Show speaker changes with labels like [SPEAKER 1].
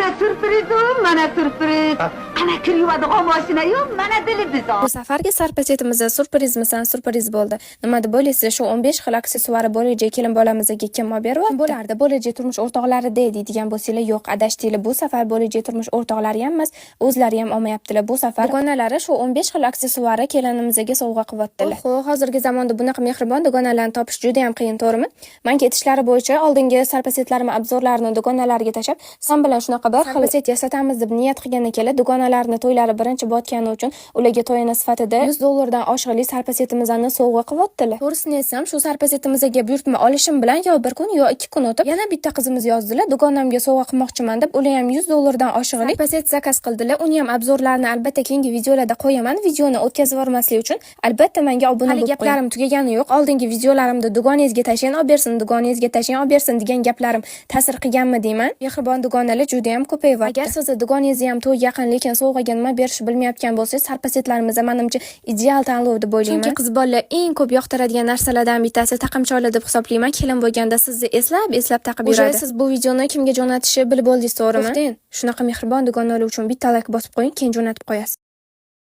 [SPEAKER 1] Mana sürprizim, mana sürpriz. Ana kir yuvadigan mashina-yu, mana dilibizor.
[SPEAKER 2] Bu safargi sarpasetimizda surprizmisan surpriz bo'ldi. Nima deb o'ylaysiz? Shu 15 xil aksessuari bo'lajak kelin bolamizga kim olib beryapti? Bo'lardi. Bo'lajak turmush o'rtoqlari deydigan bo'lsanglar, yo'q, adashdinglar. Bu safar bo'lajak turmush o'rtoqlari ham emas, o'zlari ham olmayaptilar. Bu safar dugonalari shu 15 xil aksessuari kelinimizga sovg'a qilyaptilar. Oho, hozirgi zamonda bunaqa mehribon dugonalarni topish juda ham qiyin, to'g'rimi? Men ketishlari bo'yicha oldingi sarpasetlarim obzorlarini dugonalariga tashab, son bilan shunaqa bir sarpaset yasatamiz deb niyat qilgan ekanlar. Dugonalarni to'ylari birinchi botgani uchun ularga to'yini sifatida $100 oshiqli sarpasetimizni sovg'a qilyaptilar. To'g'risini aytsam, shu sarpasetimizga buyurtma olishim bilan yo bir kun yo 2 kun o'tib, yana bitta qizimiz yozdilar. Dugonamga sovg'a qilmoqchiman deb, ular ham $100 oshiqli sarpaset zakaz qildilar. Uni ham obzorlarini albatta keyingi videolarda qo'yaman. Videoni o'tkazib yubormaslik uchun albatta menga obuna bo'lib qo'ying. Gaplarim tugagani yo'q. Oldingi videolarimda dugonangizga tashlang, olib bersin, dugonangizga tashlang, olib bersin degan gaplarim ta'sir qilganmi deyman. Mehribon dugonalar juda ham ko'payyapti. Agar sizni dugonangiz ham to'y yaqin, lekin sovg'aga nima berish bilmayotgan bo'lsangiz, sarpasetlarimiz menimcha ideal tanlov deb o'ylayman. Chunki qiz bolalar eng ko'p yoqtiradigan narsalardan bittasi taqimcholar deb hisoblayman. Kelin bo'lganda sizni eslab taqib yuradi. Siz bu videoni kimga jo'natishni bilib oldingiz, to'g'rimi? Shunaqa mehribon dugonalar uchun bitta like bosib qo'ying, keyin jo'natib qo'yasiz.